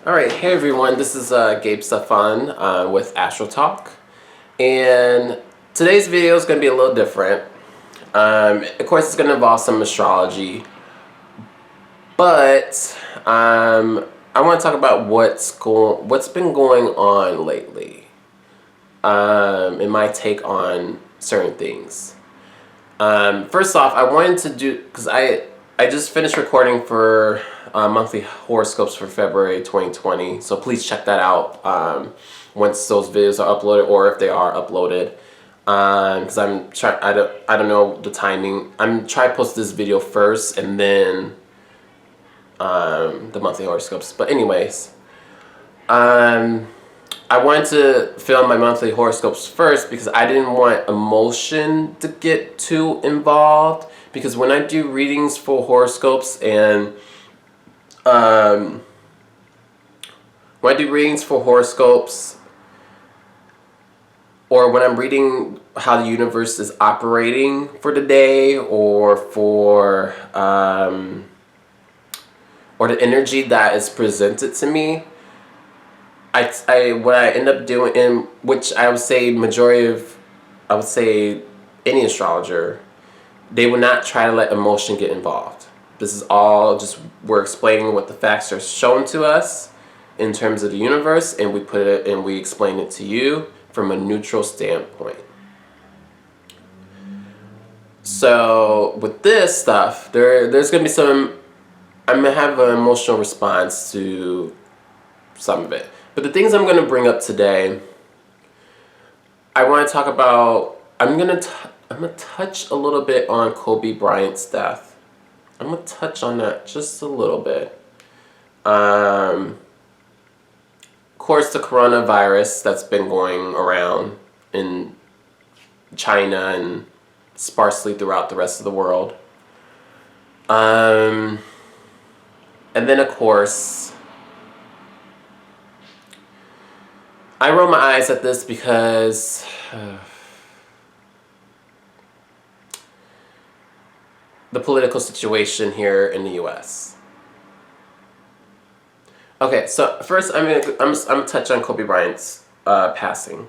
All right, hey everyone, this is Gabe Stefan with Astro Talk, and today's video is going to be a little different. Of course, it's going to involve some astrology, but I want to talk about what's been going on lately, and my take on certain things. First off, I wanted to do because I just finished recording for monthly horoscopes for February 2020, so please check that out once those videos are uploaded, or if they are uploaded. Because I don't know the timing. I'm trying to post this video first and then the monthly horoscopes. But anyways, I wanted to film my monthly horoscopes first because I didn't want emotion to get too involved. Because when I do readings for horoscopes and when I do readings for horoscopes, or when I'm reading how the universe is operating for the day, or for or the energy that is presented to me, what I end up doing, in which I would say any astrologer, they would not try to let emotion get involved. This is all just, we're explaining what the facts are shown to us in terms of the universe, and we explain it to you from a neutral standpoint. So with this stuff, there's gonna be some, I'm gonna have an emotional response to some of it. But the things I'm gonna bring up today, I want to talk about. I'm gonna touch a little bit on Kobe Bryant's death. I'm gonna touch on that just a little bit. Of course, the coronavirus that's been going around in China and sparsely throughout the rest of the world. And then, of course, I roll my eyes at this because the political situation here in the U.S. Okay, so first I'm gonna touch on Kobe Bryant's passing.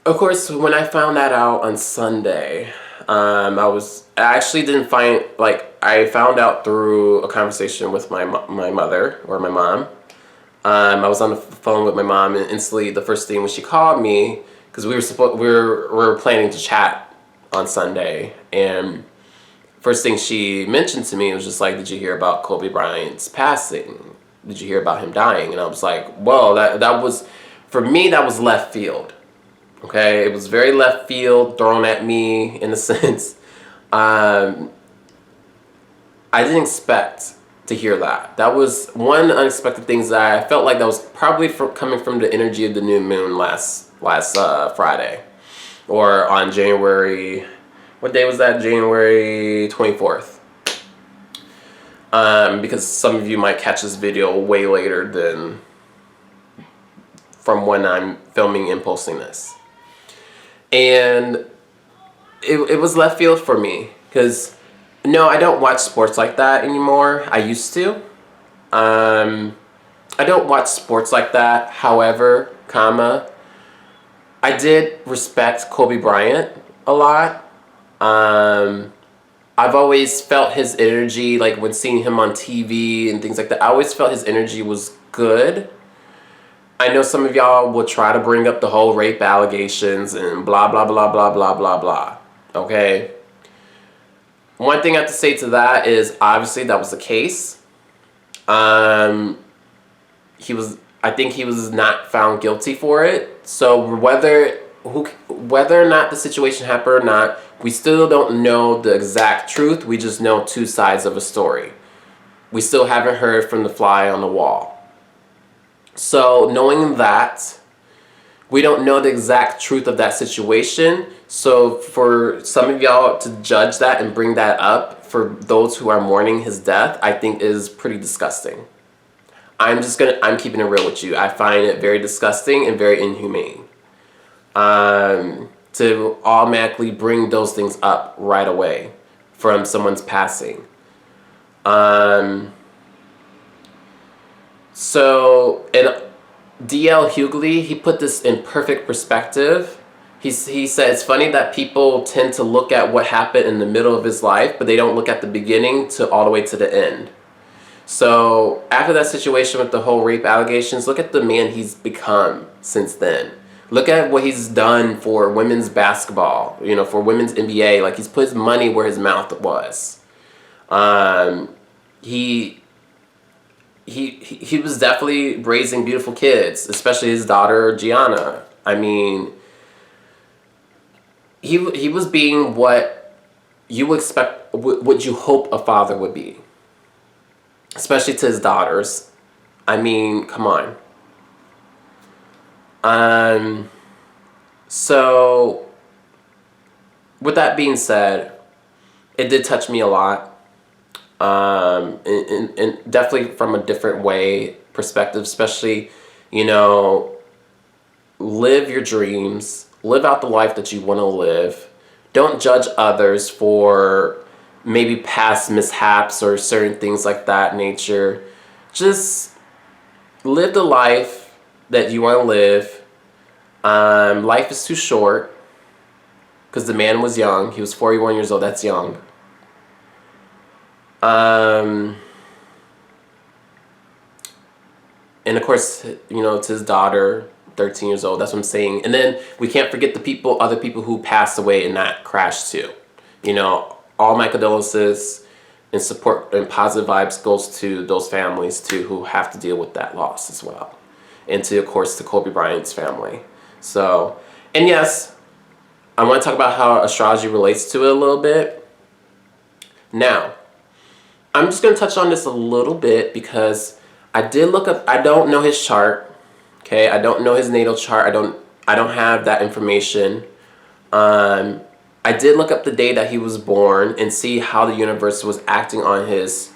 Of course, when I found that out on Sunday, I actually didn't find, I found out through a conversation with my mother, or my mom. I was on the phone with my mom, and instantly the first thing when she called me, because we were planning to chat on Sunday, and first thing she mentioned to me was just like, "Did you hear about Kobe Bryant's passing? Did you hear about him dying?" And I was like, "Whoa, that was, for me, that was left field." Okay, it was very left field, thrown at me in a sense. I didn't expect to hear that. That was one unexpected things that I felt like that was probably coming from the energy of the new moon last Friday, or on January. What day was that? January 24th. Because some of you might catch this video way later than from when I'm filming and posting this. And it was left field for me, because no, I don't watch sports like that anymore. I used to. I don't watch sports like that. However, I did respect Kobe Bryant a lot. I've always felt his energy, like when seeing him on TV and things like that, I always felt his energy was good. I know some of y'all will try to bring up the whole rape allegations and blah, blah, blah, blah, blah, blah, blah. Okay? One thing I have to say to that is, obviously that was the case. I think he was not found guilty for it. So whether or not the situation happened or not, we still don't know the exact truth. We just know two sides of a story. We still haven't heard from the fly on the wall. So knowing that, we don't know the exact truth of that situation. So for some of y'all to judge that and bring that up for those who are mourning his death, I think is pretty disgusting. I'm keeping it real with you. I find it very disgusting and very inhumane. To automatically bring those things up right away from someone's passing. Um, and D.L. Hughley, he put this in perfect perspective. He said it's funny that people tend to look at what happened in the middle of his life, but they don't look at the beginning to all the way to the end. So after that situation with the whole rape allegations, look at the man he's become since then. Look at what he's done for women's basketball, for women's NBA. Like, he's put his money where his mouth was. He he was definitely raising beautiful kids, especially his daughter Gianna. I mean, he was being what you expect, what you hope a father would be, especially to his daughters. I mean, come on. So with that being said, it did touch me a lot. And definitely from a different way perspective, especially, live your dreams, live out the life that you want to live. Don't judge others for maybe past mishaps or certain things like that nature. Just live the life that you want to live. Life is too short, because the man was young. He was 41 years old. That's young. And of course, to his daughter, 13 years old. That's what I'm saying. And then we can't forget the other people who passed away in that crash too. All my condolences and support and positive vibes goes to those families too, who have to deal with that loss as well. And of course, to Kobe Bryant's family. So, and yes, I want to talk about how astrology relates to it a little bit. Now, I'm just going to touch on this a little bit because I did look up. I don't know his chart. Okay, I don't know his natal chart. I don't have that information. I did look up the day that he was born and see how the universe was acting on his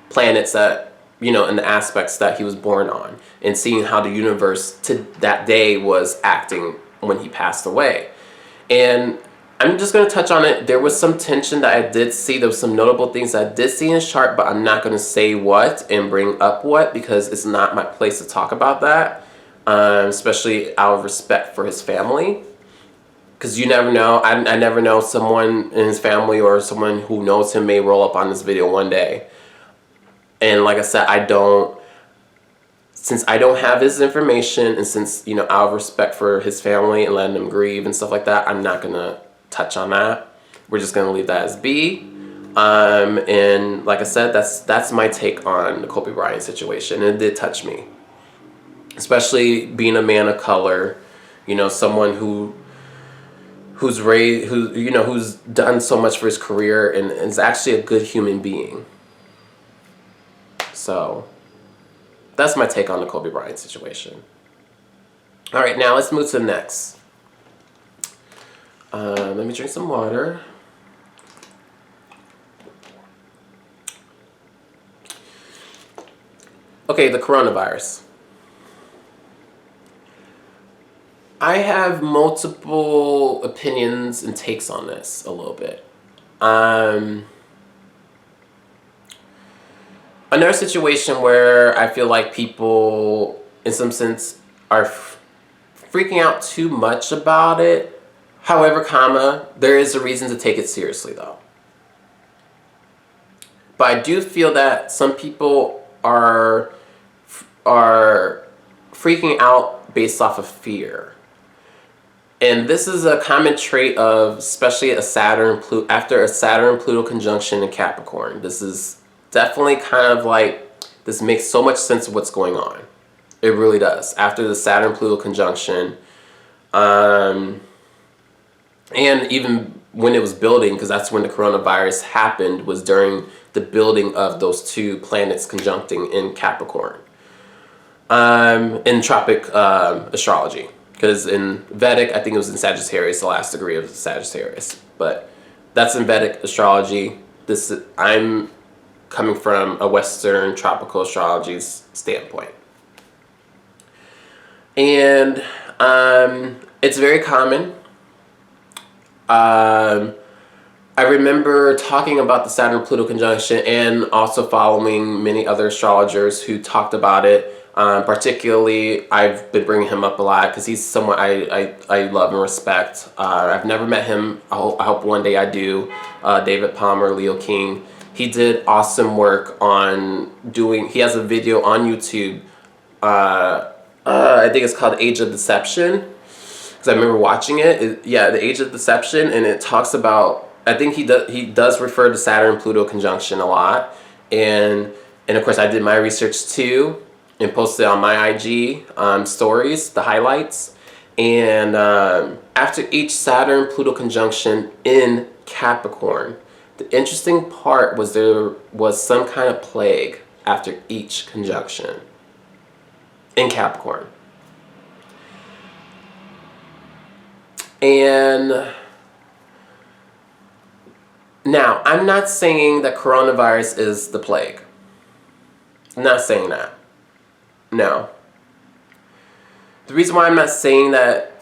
planets that, and the aspects that he was born on, and seeing how the universe to that day was acting when he passed away. And I'm just going to touch on it. There was some tension that I did see. There was some notable things that I did see in his chart, but I'm not going to say what and bring up what, because it's not my place to talk about that, especially out of respect for his family. Because you never know. I never know, someone in his family or someone who knows him may roll up on this video one day. And like I said, since I don't have his information, and since, out of respect for his family and letting them grieve and stuff like that, I'm not going to touch on that. We're just going to leave that as B. And like I said, that's my take on the Kobe Bryant situation. And it did touch me. Especially being a man of color, someone who's raised, who's done so much for his career and is actually a good human being. So that's my take on the Kobe Bryant situation. All right, now let's move to the next. Let me drink some water. Okay, the coronavirus. I have multiple opinions and takes on this a little bit. Another situation where I feel like people, in some sense, are freaking out too much about it. However, there is a reason to take it seriously, though. But I do feel that some people are freaking out based off of fear. And this is a common trait of, especially after a Saturn-Pluto conjunction in Capricorn. This is definitely kind of like, this makes so much sense of what's going on. It really does. After the Saturn-Pluto conjunction, and even when it was building, because that's when the coronavirus happened, was during the building of those two planets conjuncting in Capricorn. In tropic astrology. Because in Vedic, I think it was in Sagittarius, the last degree of Sagittarius. But that's in Vedic astrology. I'm coming from a Western tropical astrology's standpoint. And it's very common. I remember talking about the Saturn-Pluto conjunction and also following many other astrologers who talked about it. Particularly, I've been bringing him up a lot because he's someone I love and respect. I've never met him. I hope one day I do. David Palmer, Leo King. He did awesome work on doing. He has a video on YouTube. I think it's called Age of Deception. Because I remember watching it. Yeah, the Age of Deception, and it talks about. I think he does refer to Saturn Pluto conjunction a lot, and of course I did my research too, and posted on my IG stories the highlights. And after each Saturn Pluto conjunction in Capricorn, the interesting part was there was some kind of plague after each conjunction in Capricorn, and. Now, I'm not saying that coronavirus is the plague. I'm not saying that. No. The reason why I'm not saying that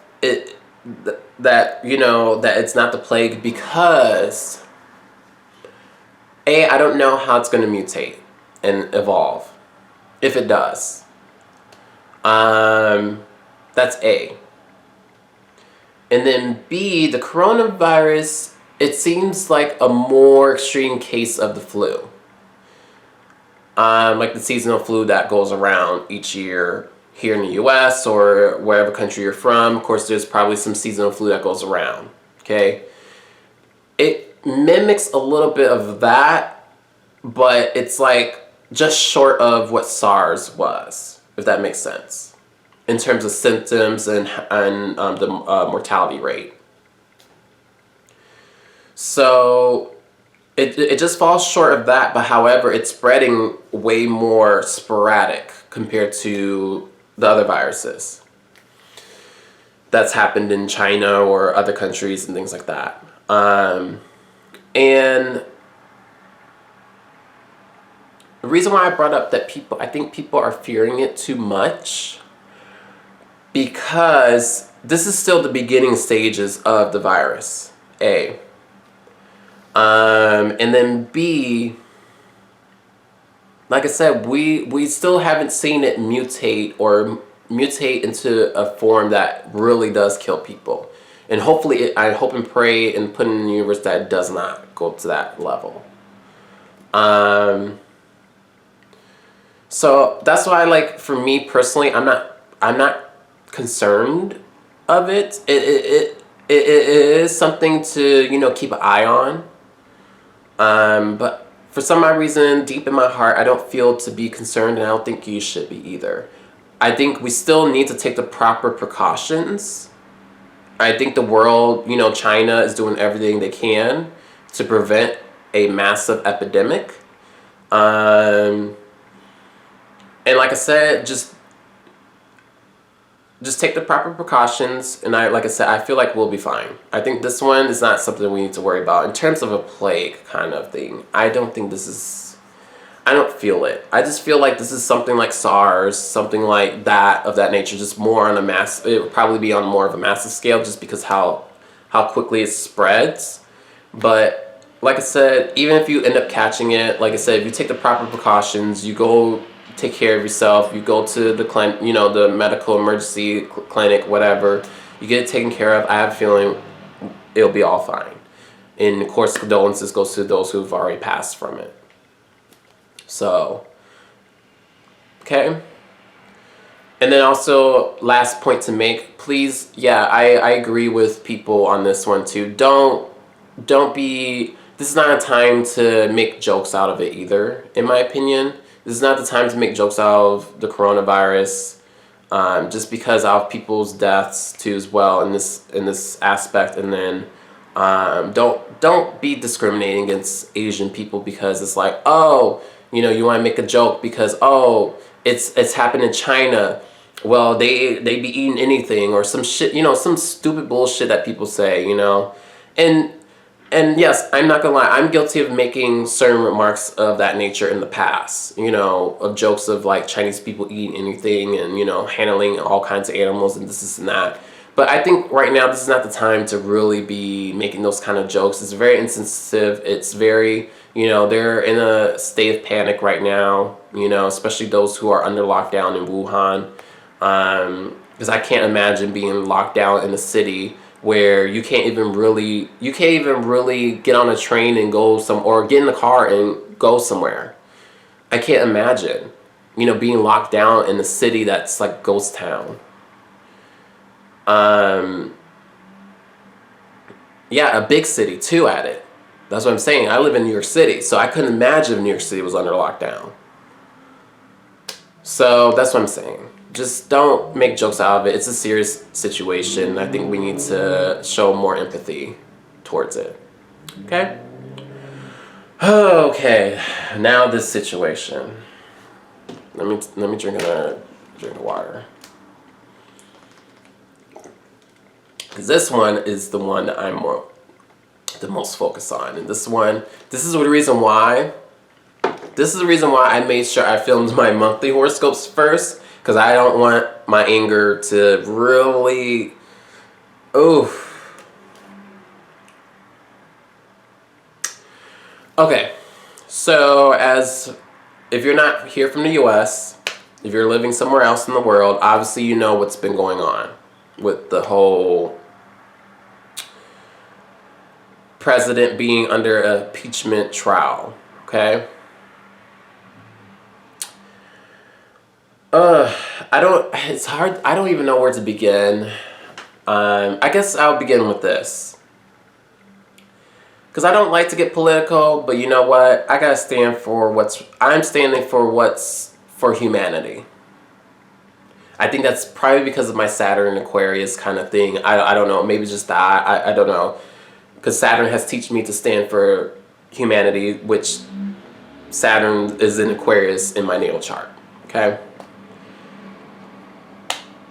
that it's not the plague because I don't know how it's going to mutate and evolve, if it does. That's A. And then B, the coronavirus. It seems like a more extreme case of the flu. Like the seasonal flu that goes around each year here in the US or wherever country you're from. Of course, there's probably some seasonal flu that goes around. Okay? It mimics a little bit of that, but it's like just short of what SARS was, if that makes sense, in terms of symptoms and the mortality rate. So it just falls short of that, but however, it's spreading way more sporadic compared to the other viruses that's happened in China or other countries and things like that. And the reason why I brought up that I think people are fearing it too much because this is still the beginning stages of the virus, A. And then B, like I said, we still haven't seen it mutate into a form that really does kill people. And hopefully, I hope and pray and put in the universe that it does not go to that level. So that's why, like, for me personally, I'm not concerned of it. It is something to, keep an eye on. But for some odd reason, deep in my heart, I don't feel to be concerned, and I don't think you should be either. I think we still need to take the proper precautions. I think the world, China is doing everything they can to prevent a massive epidemic. And like I said, just take the proper precautions, and like I said, I feel like we'll be fine. I think this one is not something we need to worry about in terms of a plague kind of thing. I don't feel it. I just feel like this is something like SARS, something like that of that nature, just more on it would probably be on more of a massive scale just because how quickly it spreads. But like I said, even if you end up catching it, like I said, if you take the proper precautions, you go take care of yourself, you go to the clinic, the medical emergency clinic, whatever, you get it taken care of, I have a feeling it'll be all fine. And of course, condolences goes to those who've already passed from it. So, okay. And then also, last point to make, please, I agree with people on this one too. Don't be, this is not a time to make jokes out of it either, in my opinion. This is not the time to make jokes out of the coronavirus, just because of people's deaths too as well in this aspect. And then don't be discriminating against Asian people because it's like, oh, you want to make a joke because it's happened in China. Well, they be eating anything or some shit, some stupid bullshit that people say, And yes, I'm not gonna lie, I'm guilty of making certain remarks of that nature in the past, of jokes of like Chinese people eating anything and, handling all kinds of animals and this and that. But I think right now this is not the time to really be making those kind of jokes. It's very insensitive. It's very, they're in a state of panic right now, especially those who are under lockdown in Wuhan. Because I can't imagine being locked down in a city where you can't even really get on a train and or get in the car and go somewhere. I can't imagine, being locked down in a city that's like ghost town. Yeah, a big city too at it. That's what I'm saying. I live in New York City, so I couldn't imagine if New York City was under lockdown. So that's what I'm saying. Just don't make jokes out of it. It's a serious situation. I think we need to show more empathy towards it. Okay? Okay. Now this situation. Let me drink a drink of water. Because this one is the one that I'm the most focused on. And this is the reason why. This is the reason why I made sure I filmed my monthly horoscopes first. Because I don't want my anger to really... Oof. Okay. So if you're not here from the US, if you're living somewhere else in the world, obviously you know what's been going on with the whole president being under an impeachment trial, okay? It's hard. I don't even know where to begin. I guess I'll begin with this. Because I don't like to get political, but you know what? I gotta stand for I'm standing for what's for humanity. I think that's probably because of my Saturn Aquarius kind of thing. I don't know. Maybe just that. I don't know. Because Saturn has taught me to stand for humanity, which Saturn is in Aquarius in my natal chart. Okay?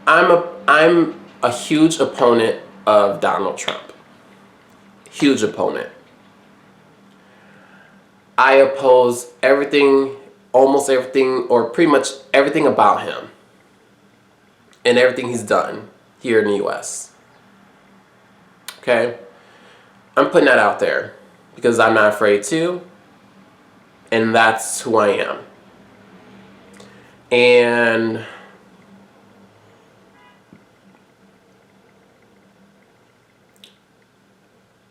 I'm a huge opponent of Donald Trump. Huge opponent. I oppose everything, almost everything, or pretty much everything about him. And everything he's done here in the US. Okay? I'm putting that out there because I'm not afraid to. And that's who I am. And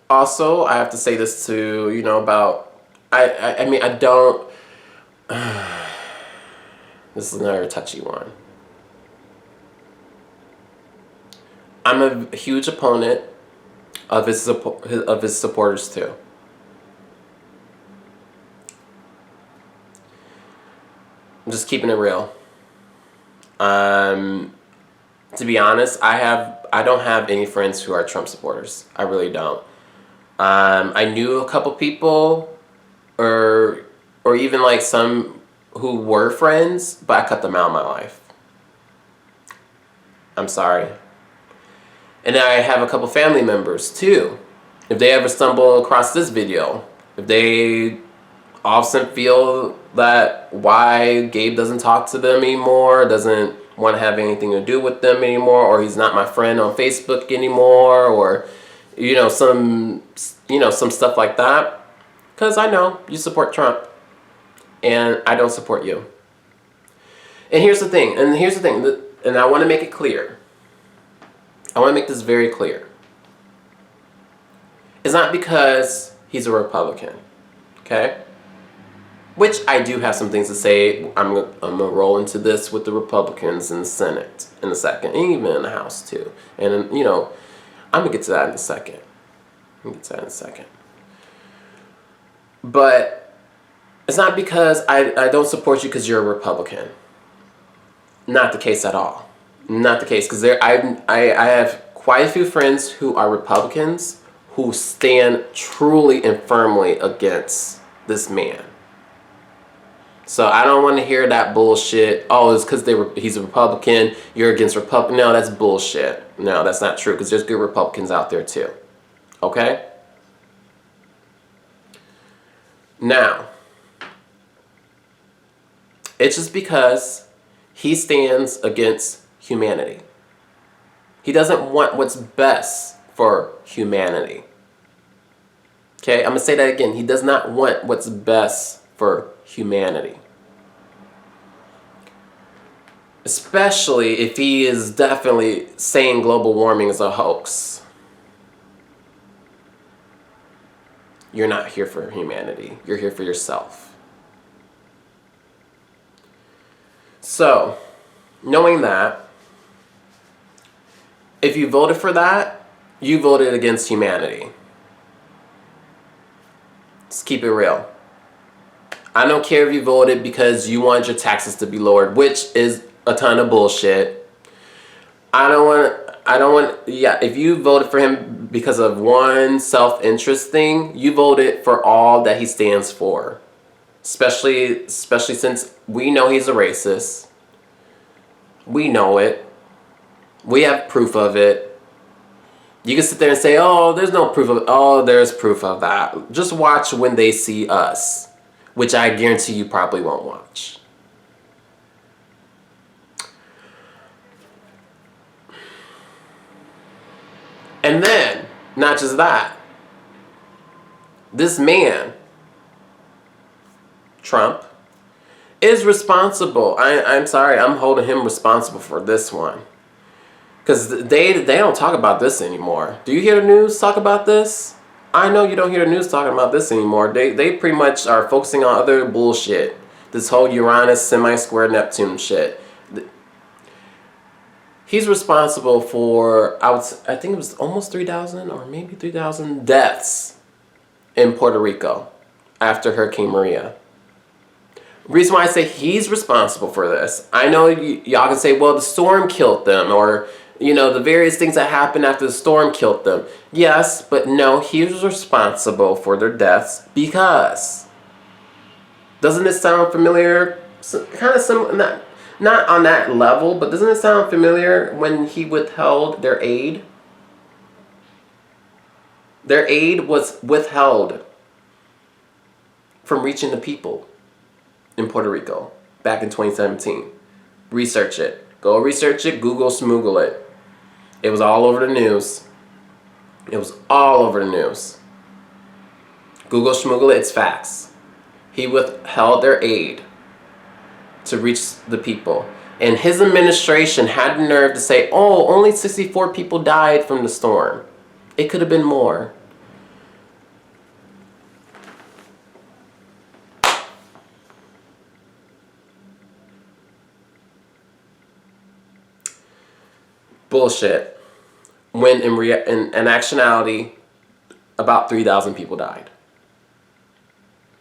also, I have to say this too, about... I mean, I don't... This is another touchy one. I'm a huge opponent of his supporters too. I'm just keeping it real. To be honest, I don't have any friends who are Trump supporters. I really don't. I knew a couple people, or even like some who were friends, but I cut them out of my life. I'm sorry. And I have a couple family members too. If they ever stumble across this video, if they all of a sudden feel that why Gabe doesn't talk to them anymore, doesn't want to have anything to do with them anymore, or he's not my friend on Facebook anymore, or some stuff like that, because I know you support Trump and I don't support you. And here's the thing, and I want to make it clear. I want to make this very clear. It's not because he's a Republican, okay? Which I do have some things to say. I'm gonna roll into this with the Republicans in the Senate in a second, and even in the House too. And I'm gonna get to that in a second. But it's not because I don't support you because you're a Republican. Not the case at all. Not the case, because I have quite a few friends who are Republicans who stand truly and firmly against this man. So I don't want to hear that bullshit. Oh, it's because he's a Republican, you're against Republican. No, that's bullshit. No, that's not true, because there's good Republicans out there too. Okay? Now, it's just because he stands against humanity. He doesn't want what's best for humanity. Okay, I'm going to say that again. He does not want what's best for humanity. Especially if he is definitely saying global warming is a hoax. You're not here for humanity. You're here for yourself. So, knowing that, if you voted for that, you voted against humanity. Let's keep it real. I don't care if you voted because you want your taxes to be lowered, which is a ton of bullshit. If you voted for him because of one self-interest thing, you voted for all that he stands for. Especially since we know he's a racist. We know it. We have proof of it. You can sit there and say, oh, there's no proof of it. Oh, there's proof of that. Just watch When They See Us, which I guarantee you probably won't watch. And then, not just that, this man, Trump, is responsible. I'm sorry, I'm holding him responsible for this one. Because they don't talk about this anymore. Do you hear the news talk about this? I know you don't hear the news talking about this anymore. They pretty much are focusing on other bullshit. This whole Uranus semi-square Neptune shit. He's responsible for, I think it was almost 3,000 or maybe 3,000 deaths in Puerto Rico after Hurricane Maria. Reason why I say he's responsible for this, I know y'all can say, well, the storm killed them, or, the various things that happened after the storm killed them. Yes, but no, he was responsible for their deaths because, doesn't it sound familiar? Kind of similar, not on that level, but doesn't it sound familiar when he withheld their aid? Their aid was withheld from reaching the people in Puerto Rico back in 2017. Research it. Go research it. Google smoogle it. It was all over the news. It was all over the news. Google schmoogle it. It's facts. He withheld their aid to reach the people. And his administration had the nerve to say, oh, only 64 people died from the storm. It could have been more. Bullshit. When in actuality, about 3,000 people died.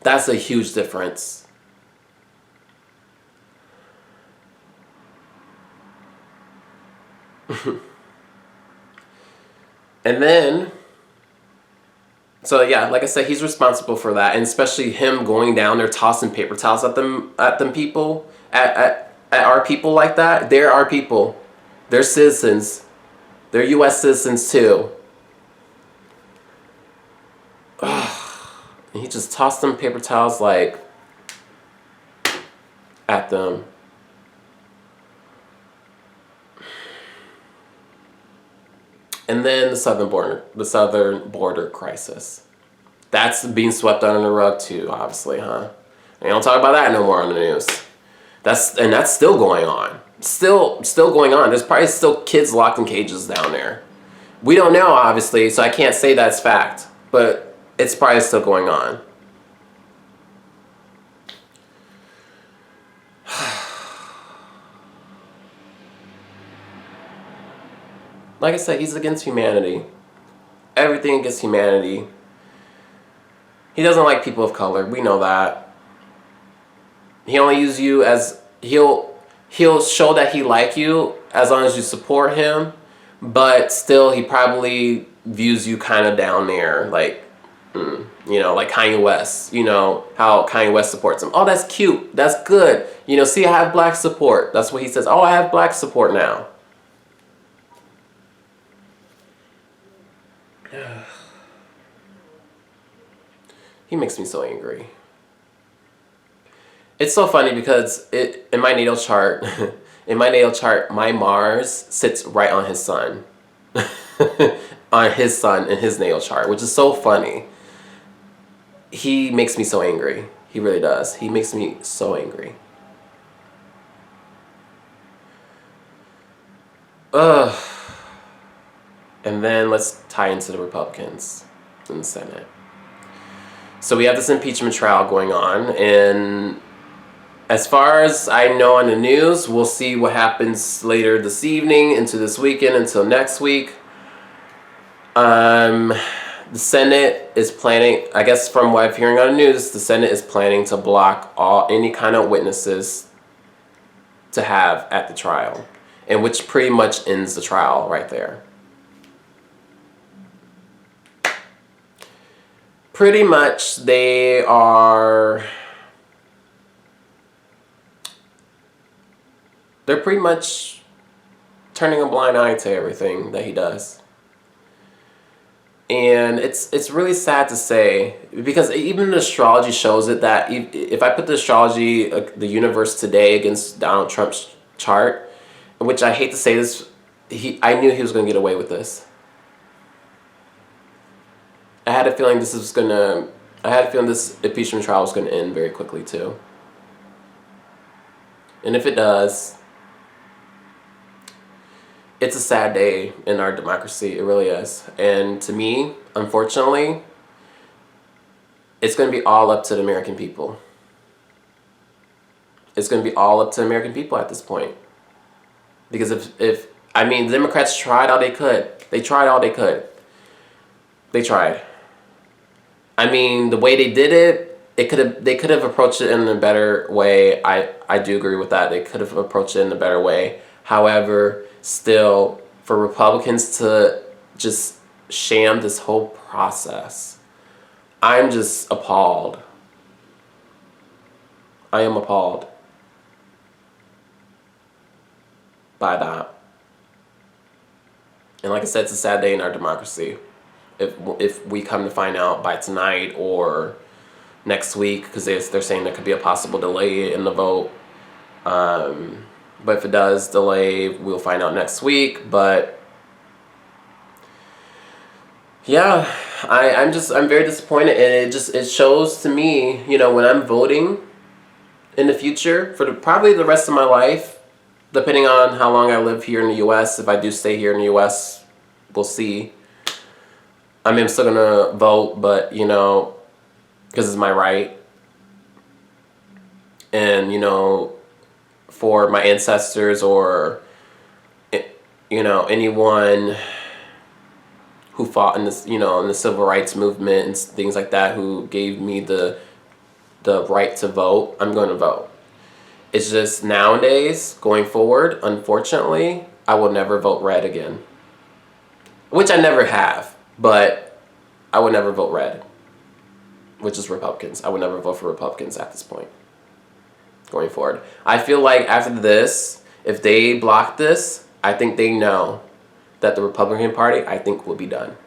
That's a huge difference. And then, so yeah, like I said, he's responsible for that, and especially him going down there tossing paper towels at them people, at our people like that. They're our people. They're citizens. They're U.S. citizens too. And he just tossed them paper towels at them. And then the southern border crisis. That's being swept under the rug too, obviously, huh? They don't talk about that no more on the news. That's still going on. Still going on. There's probably still kids locked in cages down there. We don't know, obviously, so I can't say that's fact, but it's probably still going on. Like I said, he's against humanity. Everything against humanity. He doesn't like people of color. We know that. He only uses you as... He'll show that he like you as long as you support him. But still, he probably views you kind of down there. Like Kanye West. You know, how Kanye West supports him. Oh, that's cute. That's good. See, I have black support. That's what he says. Oh, I have black support now. He makes me so angry. It's so funny because in my natal chart, my Mars sits right on his sun. on his son and his natal chart, which is so funny. He makes me so angry. He really does. He makes me so angry. Ugh. And then let's tie into the Republicans in the Senate. So we have this impeachment trial going on, and as far as I know on the news, we'll see what happens later this evening, into this weekend, until next week. The Senate is planning, I guess from what I'm hearing on the news, the Senate is planning to block any kind of witnesses to have at the trial, and which pretty much ends the trial right there. Pretty much they're pretty much turning a blind eye to everything that he does. And it's really sad to say, because even the astrology shows it, that if I put the astrology, the universe today against Donald Trump's chart, which I hate to say this, I knew he was going to get away with this. I had a feeling this impeachment trial was going to end very quickly too. And if it does, it's a sad day in our democracy. It really is. And to me, unfortunately, it's going to be all up to the American people. It's going to be all up to the American people at this point. Because the Democrats tried all they could. They tried all they could. They tried. I mean, the way they did it, they could have approached it in a better way. I do agree with that. They could have approached it in a better way. However, still, for Republicans to just sham this whole process, I'm just appalled. I am appalled by that. And like I said, it's a sad day in our democracy. If we come to find out by tonight or next week, because they're saying there could be a possible delay in the vote. But if it does delay, we'll find out next week. But yeah, I'm very disappointed, and it shows to me, when I'm voting in the future for probably the rest of my life, depending on how long I live here in the U.S. If I do stay here in the U.S., we'll see. I mean, I'm still gonna vote, but because it's my right, and for my ancestors or anyone who fought in this in the civil rights movement and things like that, who gave me the right to vote, I'm going to vote. It's just nowadays, going forward, unfortunately, I will never vote red again, which I never have, but I would never vote red, which is Republicans. I would never vote for Republicans at this point. Going forward, I feel like after this, if they block this, I think they know that the Republican Party, I think, will be done.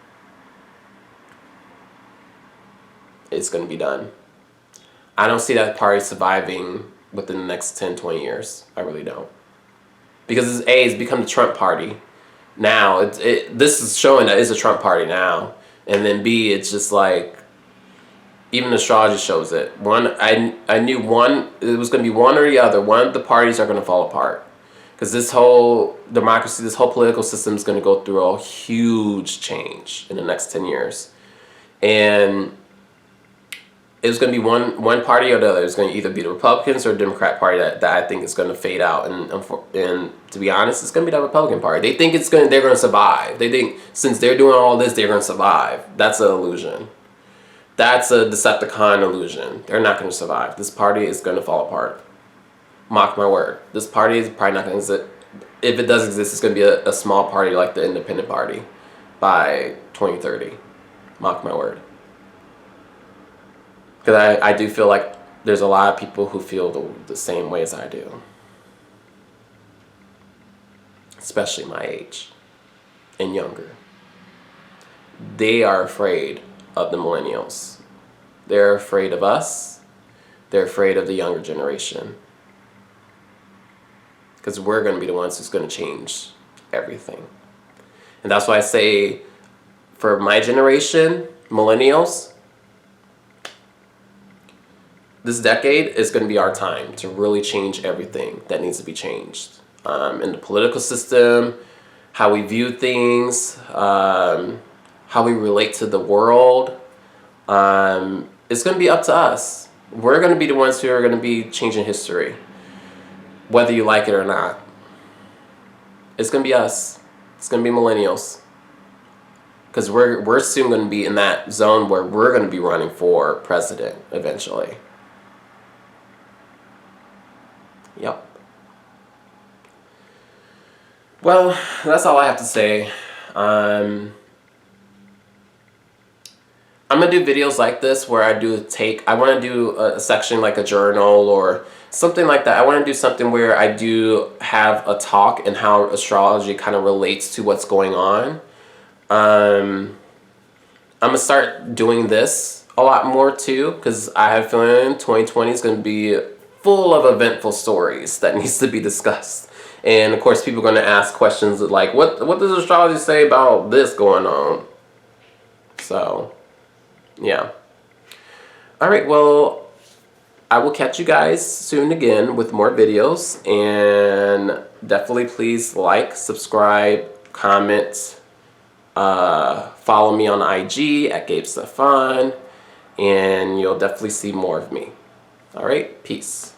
It's going to be done. I don't see that party surviving within the next 10, 20 years. I really don't. Because it's become the Trump party now. This is showing that it's a Trump party now. And then B, it's just like, even astrology shows it. I knew it was going to be one or the other. One of the parties are going to fall apart. Because this whole democracy, this whole political system is going to go through a huge change in the next 10 years. And it was going to be one party or the other. It's going to either be the Republicans or the Democrat Party that I think is going to fade out. And to be honest, it's going to be the Republican Party. They think they're going to survive. They think since they're doing all this, they're going to survive. That's an illusion. That's a Decepticon illusion. They're not going to survive. This party is going to fall apart. Mock my word. This party is probably not going to exist. If it does exist, it's going to be a small party like the Independent Party by 2030. Mock my word. Because I do feel like there's a lot of people who feel the same way as I do. Especially my age and younger. They are afraid of the millennials. They're afraid of us. They're afraid of the younger generation. Because we're going to be the ones who's going to change everything. And that's why I say, for my generation, millennials, this decade is going to be our time to really change everything that needs to be changed. In the political system, how we view things, how we relate to the world. It's going to be up to us. We're going to be the ones who are going to be changing history, whether you like it or not. It's going to be us. It's going to be millennials. Because we're soon going to be in that zone where we're going to be running for president eventually. Yep. Well, that's all I have to say. I'm going to do videos like this where I want to do a section like a journal or something like that. I want to do something where I do have a talk and how astrology kind of relates to what's going on. I'm going to start doing this a lot more too, because I have a feeling 2020 is going to be full of eventful stories that needs to be discussed. And of course, people are going to ask questions like, what does astrology say about this going on? So, yeah. All right, well, I will catch you guys soon again with more videos. And definitely please like, subscribe, comment, follow me on IG at GabeStefan, and you'll definitely see more of me. All right, peace.